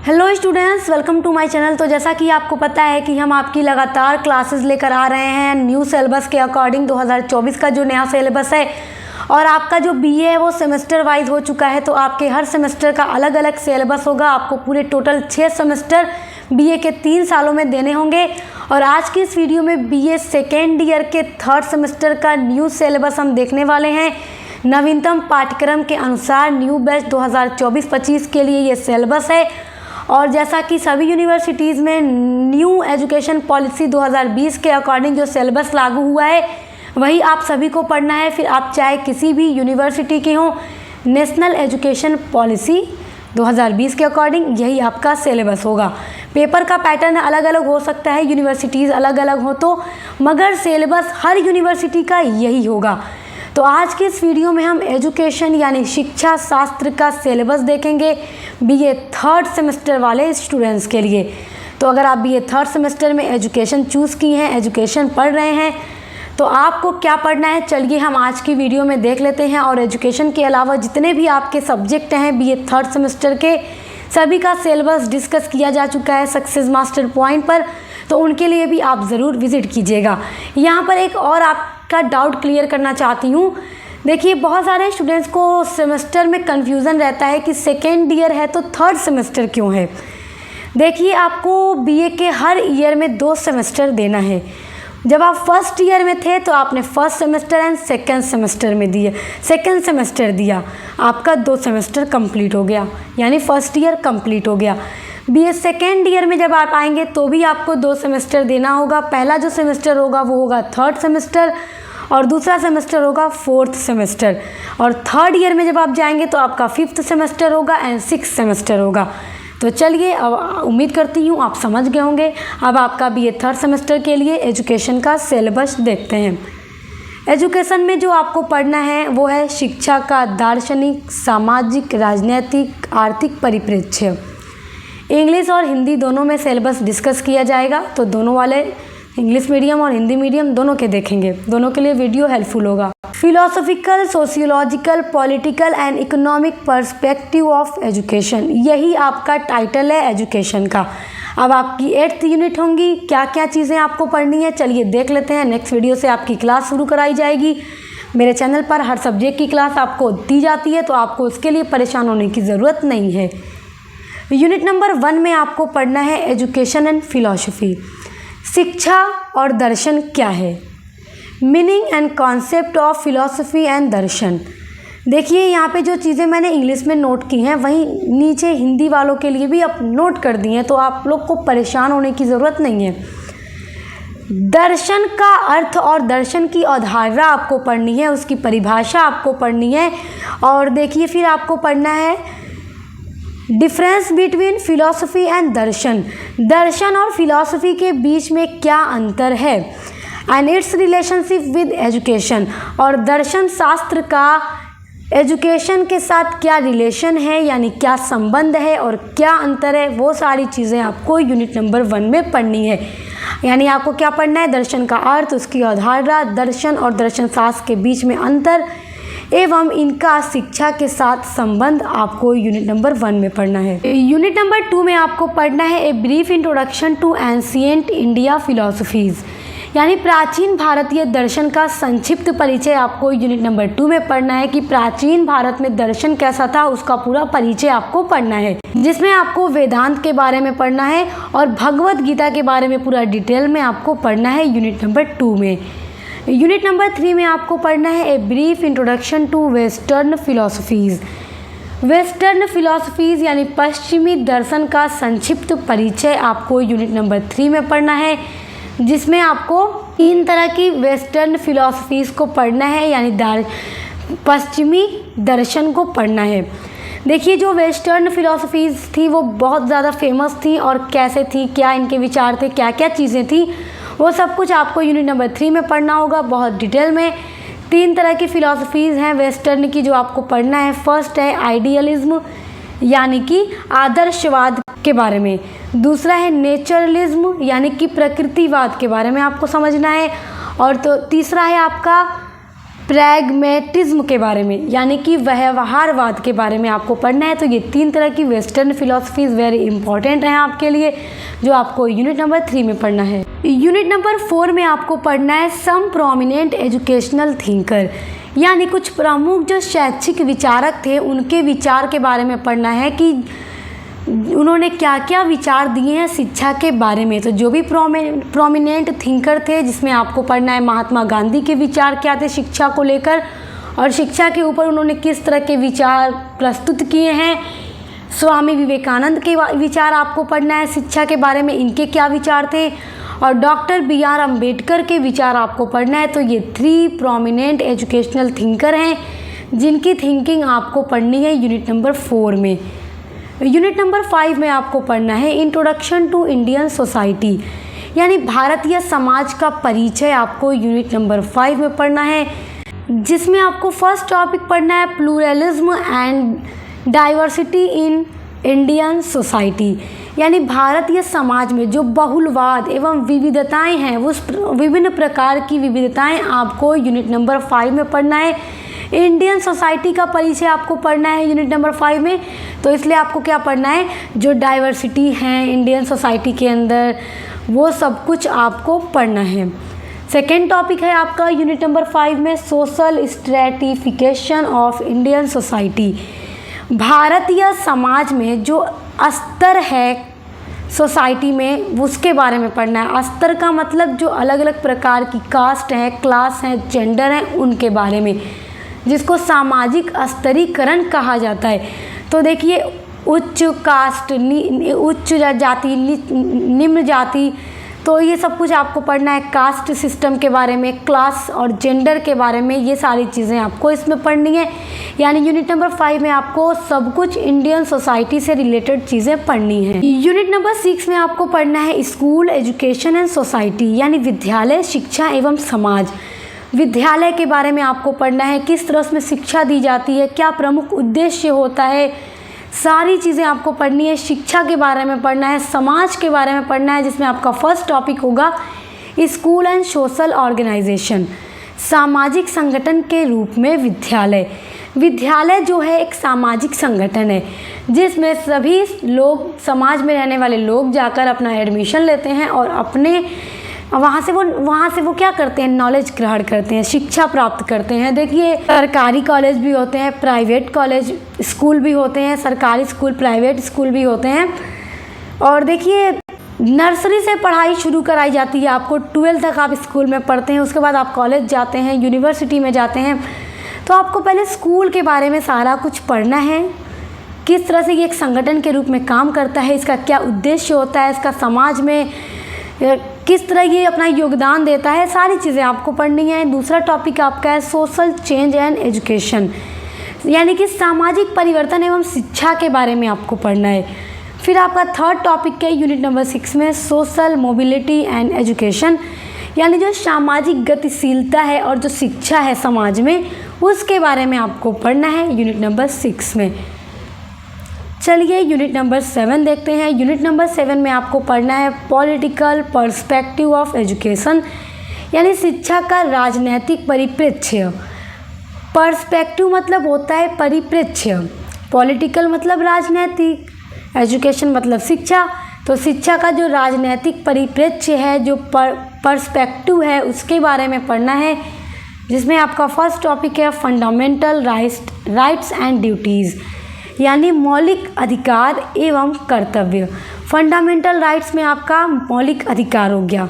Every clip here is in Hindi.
Hello students, welcome to my channel. तो जैसा कि आपको पता है कि हम आपकी लगातार क्लासेस लेकर आ रहे हैं न्यू सिलेबस के अकॉर्डिंग 2024 का जो नया सिलेबस है। और आपका जो बीए है वो सेमेस्टर वाइज हो चुका है, तो आपके हर सेमेस्टर का अलग अलग सिलेबस होगा। आपको पूरे टोटल 6 सेमेस्टर बीए के 3 सालों में देने होंगे। और आज की इस वीडियो में बीए सेकेंड ईयर के 3rd सेमेस्टर का न्यू सिलेबस हम देखने वाले हैं। नवीनतम पाठ्यक्रम के अनुसार न्यू बैच 2024-25 के लिए ये सिलेबस है। और जैसा कि सभी यूनिवर्सिटीज़ में न्यू एजुकेशन पॉलिसी 2020 के अकॉर्डिंग जो सिलेबस लागू हुआ है वही आप सभी को पढ़ना है। फिर आप चाहे किसी भी यूनिवर्सिटी के हों, नेशनल एजुकेशन पॉलिसी 2020 के अकॉर्डिंग यही आपका सिलेबस होगा। पेपर का पैटर्न अलग अलग हो सकता है, यूनिवर्सिटीज़ अलग अलग हो तो, मगर सिलेबस हर यूनिवर्सिटी का यही होगा। तो आज की इस वीडियो में हम एजुकेशन यानी शिक्षा शास्त्र का सिलेबस देखेंगे बीए 3rd सेमेस्टर वाले स्टूडेंट्स के लिए। तो अगर आप बीए 3rd सेमेस्टर में एजुकेशन चूज़ की हैं, एजुकेशन पढ़ रहे हैं, तो आपको क्या पढ़ना है चलिए हम आज की वीडियो में देख लेते हैं। और एजुकेशन के अलावा जितने भी आपके सब्जेक्ट हैं बीए 3rd सेमेस्टर के, सभी का सिलेबस डिस्कस किया जा चुका है सक्सेस मास्टर पॉइंट पर, तो उनके लिए भी आप ज़रूर विज़िट कीजिएगा। यहाँ पर एक और आपका डाउट क्लियर करना चाहती हूँ। देखिए, बहुत सारे स्टूडेंट्स को सेमेस्टर में कन्फ्यूज़न रहता है कि सेकेंड ईयर है तो 3rd सेमेस्टर क्यों है। देखिए, आपको बीए के हर ईयर में 2 सेमेस्टर देना है। जब आप फर्स्ट ईयर में थे तो आपने first semester and second semester दिया, आपका 2 सेमेस्टर कंप्लीट हो गया, यानी फर्स्ट ईयर कंप्लीट हो गया। बीए सेकेंड ईयर में जब आप आएंगे तो भी आपको 2 सेमेस्टर देना होगा। पहला जो सेमेस्टर होगा वो होगा 3rd सेमेस्टर और दूसरा सेमेस्टर होगा 4th सेमेस्टर। और 3rd ईयर में जब आप जाएंगे तो आपका 5th सेमेस्टर होगा एंड 6th सेमेस्टर होगा। तो चलिए, अब उम्मीद करती हूँ आप समझ गए होंगे। अब आपका बीए 3rd सेमेस्टर के लिए एजुकेशन का सिलेबस देखते हैं। एजुकेशन में जो आपको पढ़ना है वो है शिक्षा का दार्शनिक, सामाजिक, राजनीतिक, आर्थिक परिप्रेक्ष्य। इंग्लिश और हिंदी दोनों में सिलेबस डिस्कस किया जाएगा, तो दोनों वाले इंग्लिश मीडियम और हिंदी मीडियम दोनों के देखेंगे, दोनों के लिए वीडियो हेल्पफुल होगा। Philosophical, sociological, political and economic perspective of education, यही आपका टाइटल है एजुकेशन का। अब आपकी 8th यूनिट होंगी, क्या क्या चीज़ें आपको पढ़नी है चलिए देख लेते हैं। नेक्स्ट वीडियो से आपकी क्लास शुरू कराई जाएगी। मेरे चैनल पर हर सब्जेक्ट की क्लास आपको दी जाती है, तो आपको उसके लिए परेशान होने की ज़रूरत नहीं है। यूनिट नंबर 1 में आपको पढ़ना है एजुकेशन एंड फिलॉसफी। शिक्षा और दर्शन क्या है, meaning and concept of philosophy and darshan. देखिए, यहाँ पे जो चीज़ें मैंने इंग्लिश में नोट की हैं वहीं नीचे हिंदी वालों के लिए भी अब नोट कर दी हैं, तो आप लोग को परेशान होने की ज़रूरत नहीं है। दर्शन का अर्थ और दर्शन की अवधारणा आपको पढ़नी है, उसकी परिभाषा आपको पढ़नी है। और देखिए, फिर आपको पढ़ना है डिफरेंस बिटवीन फिलॉसफी एंड दर्शन। दर्शन और फिलॉसफी के बीच में क्या अंतर है, and it's relationship with education. और दर्शन शास्त्र का एजुकेशन के साथ क्या रिलेशन है, यानी क्या संबंध है और क्या अंतर है, वो सारी चीज़ें आपको यूनिट नंबर 1 में पढ़नी है। यानी आपको क्या पढ़ना है, दर्शन का अर्थ, उसकी अवधारणा, दर्शन और दर्शन शास्त्र के बीच में अंतर एवं इनका शिक्षा के साथ संबंध आपको यूनिट नंबर 1 में पढ़ना है। यूनिट नंबर 2 में आपको पढ़ना है a brief introduction to ancient India philosophies, यानी प्राचीन भारतीय दर्शन का संक्षिप्त परिचय आपको यूनिट नंबर 2 में पढ़ना है कि प्राचीन भारत में दर्शन कैसा था, उसका पूरा परिचय आपको पढ़ना है, जिसमें आपको वेदांत के बारे में पढ़ना है और भगवत गीता के बारे में पूरा डिटेल में आपको पढ़ना है यूनिट नंबर 2 में। यूनिट नंबर 3 में आपको पढ़ना है a brief introduction to western philosophies. Western philosophies यानी पश्चिमी दर्शन का संक्षिप्त परिचय आपको यूनिट नंबर 3 में पढ़ना है, जिसमें आपको 3 तरह की वेस्टर्न फिलॉसफीज़ को पढ़ना है, यानी पश्चिमी दर्शन को पढ़ना है। देखिए, जो वेस्टर्न फिलॉसफीज़ थी वो बहुत ज़्यादा फेमस थी, और कैसे थी, क्या इनके विचार थे, क्या क्या चीज़ें थी, वो सब कुछ आपको यूनिट नंबर 3 में पढ़ना होगा बहुत डिटेल में। 3 तरह की फ़िलॉसफीज़ हैं वेस्टर्न की जो आपको पढ़ना है। फर्स्ट है आइडियलिज्म, यानी कि आदर्शवाद के बारे में। दूसरा है नेचरलिज्म, यानी कि प्रकृतिवाद के बारे में आपको समझना है। और तो तीसरा है आपका प्रैग्मेटिज्म के बारे में, यानी कि व्यवहारवाद के बारे में आपको पढ़ना है। तो ये 3 तरह की वेस्टर्न फिलॉसफीज़ वेरी इंपॉर्टेंट हैं आपके लिए, जो आपको यूनिट नंबर 3 में पढ़ना है। यूनिट नंबर 4 में आपको पढ़ना है सम प्रोमिनेंट एजुकेशनल थिंकर, यानी कुछ प्रमुख जो शैक्षिक विचारक थे उनके विचार के बारे में पढ़ना है कि उन्होंने क्या क्या विचार दिए हैं शिक्षा के बारे में। तो जो भी प्रोमिनेंट थिंकर थे, जिसमें आपको पढ़ना है महात्मा गांधी के विचार क्या थे शिक्षा को लेकर, और शिक्षा के ऊपर उन्होंने किस तरह के विचार प्रस्तुत किए हैं। स्वामी विवेकानंद के विचार आपको पढ़ना है शिक्षा के बारे में, इनके क्या विचार थे, और डॉक्टर BR अम्बेडकर के विचार आपको पढ़ना है। तो ये 3 प्रोमिनेंट एजुकेशनल थिंकर हैं जिनकी थिंकिंग आपको पढ़नी है यूनिट नंबर 4 में। यूनिट नंबर 5 में आपको पढ़ना है इंट्रोडक्शन टू इंडियन सोसाइटी, यानी भारतीय समाज का परिचय आपको यूनिट नंबर 5 में पढ़ना है, जिसमें आपको फर्स्ट टॉपिक पढ़ना है pluralism and diversity in Indian society, यानी भारतीय समाज में जो बहुलवाद एवं विविधताएं हैं, उस विभिन्न प्रकार की विविधताएं आपको यूनिट नंबर 5 में पढ़ना है। इंडियन सोसाइटी का परिचय आपको पढ़ना है यूनिट नंबर 5 में, तो इसलिए आपको क्या पढ़ना है, जो डाइवर्सिटी है इंडियन सोसाइटी के अंदर, वो सब कुछ आपको पढ़ना है। सेकेंड टॉपिक है आपका यूनिट नंबर 5 में social stratification of Indian society, Bharatiya Samaj में जो स्तर है सोसाइटी में उसके बारे में पढ़ना है। स्तर का मतलब जो अलग अलग प्रकार की कास्ट है, क्लास है, जेंडर है, उनके बारे में, जिसको सामाजिक स्तरीकरण कहा जाता है। तो देखिए उच्च कास्ट, उच्च जाति, निम्न जाति, तो ये सब कुछ आपको पढ़ना है। कास्ट सिस्टम के बारे में, क्लास और जेंडर के बारे में, ये सारी चीज़ें आपको इसमें पढ़नी है। यानी यूनिट नंबर 5 में आपको सब कुछ इंडियन सोसाइटी से रिलेटेड चीज़ें पढ़नी हैं। यूनिट नंबर 6 में आपको पढ़ना है स्कूल एजुकेशन एंड सोसाइटी, यानी विद्यालय, शिक्षा एवं समाज। विद्यालय के बारे में आपको पढ़ना है, किस तरह उसमें शिक्षा दी जाती है, क्या प्रमुख उद्देश्य होता है, सारी चीज़ें आपको पढ़नी है। शिक्षा के बारे में पढ़ना है, समाज के बारे में पढ़ना है, जिसमें आपका फर्स्ट टॉपिक होगा स्कूल एंड सोशल ऑर्गेनाइजेशन, सामाजिक संगठन के रूप में विद्यालय। विद्यालय जो है एक सामाजिक संगठन है जिसमें सभी लोग, समाज में रहने वाले लोग जाकर अपना एडमिशन लेते हैं और अपने वहाँ से वो क्या करते हैं, नॉलेज ग्रहण करते हैं, शिक्षा प्राप्त करते हैं। देखिए सरकारी कॉलेज भी होते हैं, प्राइवेट कॉलेज स्कूल भी होते हैं, सरकारी स्कूल, प्राइवेट स्कूल भी होते हैं। और देखिए नर्सरी से पढ़ाई शुरू कराई जाती है, आपको 12th तक आप स्कूल में पढ़ते हैं, उसके बाद आप कॉलेज जाते हैं, यूनिवर्सिटी में जाते हैं। तो आपको पहले स्कूल के बारे में सारा कुछ पढ़ना है, किस तरह से ये एक संगठन के रूप में काम करता है, इसका क्या उद्देश्य होता है, इसका समाज में किस तरह ये अपना योगदान देता है, सारी चीज़ें आपको पढ़नी है। दूसरा टॉपिक आपका है सोशल चेंज एंड एजुकेशन, यानी कि सामाजिक परिवर्तन एवं शिक्षा के बारे में आपको पढ़ना है। फिर आपका थर्ड टॉपिक है यूनिट नंबर 6 में सोशल मोबिलिटी एंड एजुकेशन, यानी जो सामाजिक गतिशीलता है और जो शिक्षा है समाज में, उसके बारे में आपको पढ़ना है यूनिट नंबर 6 में। चलिए यूनिट नंबर 7 देखते हैं। यूनिट नंबर 7 में आपको पढ़ना है पॉलिटिकल पर्सपेक्टिव ऑफ एजुकेशन, यानी शिक्षा का राजनैतिक परिप्रेक्ष्य। पर्सपेक्टिव मतलब होता है परिप्रेक्ष्य, पॉलिटिकल मतलब राजनैतिक, एजुकेशन मतलब शिक्षा। तो शिक्षा का जो राजनैतिक परिप्रेक्ष्य है, जो पर्सपेक्टिव है, उसके बारे में पढ़ना है, जिसमें आपका फर्स्ट टॉपिक है फंडामेंटल राइट्स एंड ड्यूटीज़, यानी मौलिक अधिकार एवं कर्तव्य। फंडामेंटल राइट्स में आपका मौलिक अधिकार हो गया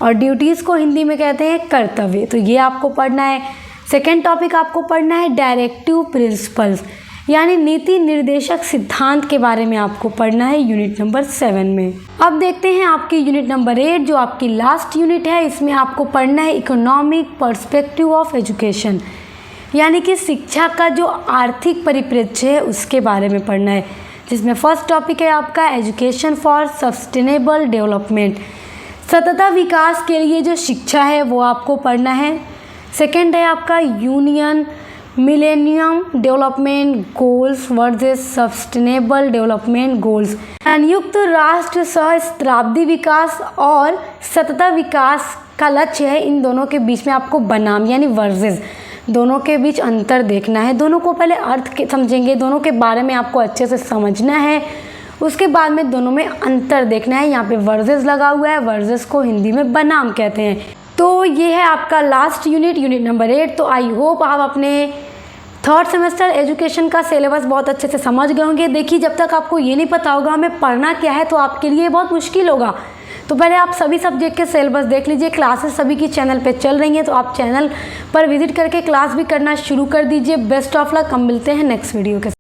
और ड्यूटीज़ को हिंदी में कहते हैं कर्तव्य, तो ये आपको पढ़ना है। सेकेंड टॉपिक आपको पढ़ना है डायरेक्टिव प्रिंसिपल्स, यानी नीति निर्देशक सिद्धांत के बारे में आपको पढ़ना है यूनिट नंबर 7 में। अब देखते हैं आपकी यूनिट नंबर 8, जो आपकी लास्ट यूनिट है। इसमें आपको पढ़ना है इकोनॉमिक पर्सपेक्टिव ऑफ एजुकेशन, यानी कि शिक्षा का जो आर्थिक परिप्रेक्ष्य है उसके बारे में पढ़ना है, जिसमें फर्स्ट टॉपिक है आपका एजुकेशन फॉर सस्टेनेबल डेवलपमेंट, सतत विकास के लिए जो शिक्षा है वो आपको पढ़ना है। सेकेंड है आपका union millennium development goals versus sustainable development goals, संयुक्त राष्ट्र सहस्त्राब्दी विकास और सतत विकास का लक्ष्य है, इन दोनों के बीच में आपको बनाम यानी वर्सेस दोनों के बीच अंतर देखना है, दोनों को पहले अर्थ के समझेंगे, दोनों के बारे में आपको अच्छे से समझना है, उसके बाद में दोनों में अंतर देखना है। यहाँ पे वर्सेस लगा हुआ है, वर्सेस को हिंदी में बनाम कहते हैं। तो ये है आपका लास्ट यूनिट नंबर 8। तो आई होप आप अपने थर्ड सेमेस्टर एजुकेशन का सिलेबस बहुत अच्छे से समझ गए होंगे। देखिए, जब तक आपको ये नहीं पता होगा हमें पढ़ना क्या है तो आपके लिए बहुत मुश्किल होगा। तो पहले आप सभी सब्जेक्ट के सिलेबस देख लीजिए। क्लासेस सभी की चैनल पे चल रही हैं, तो आप चैनल पर विजिट करके क्लास भी करना शुरू कर दीजिए। बेस्ट ऑफ लक, हम मिलते हैं नेक्स्ट वीडियो के साथ।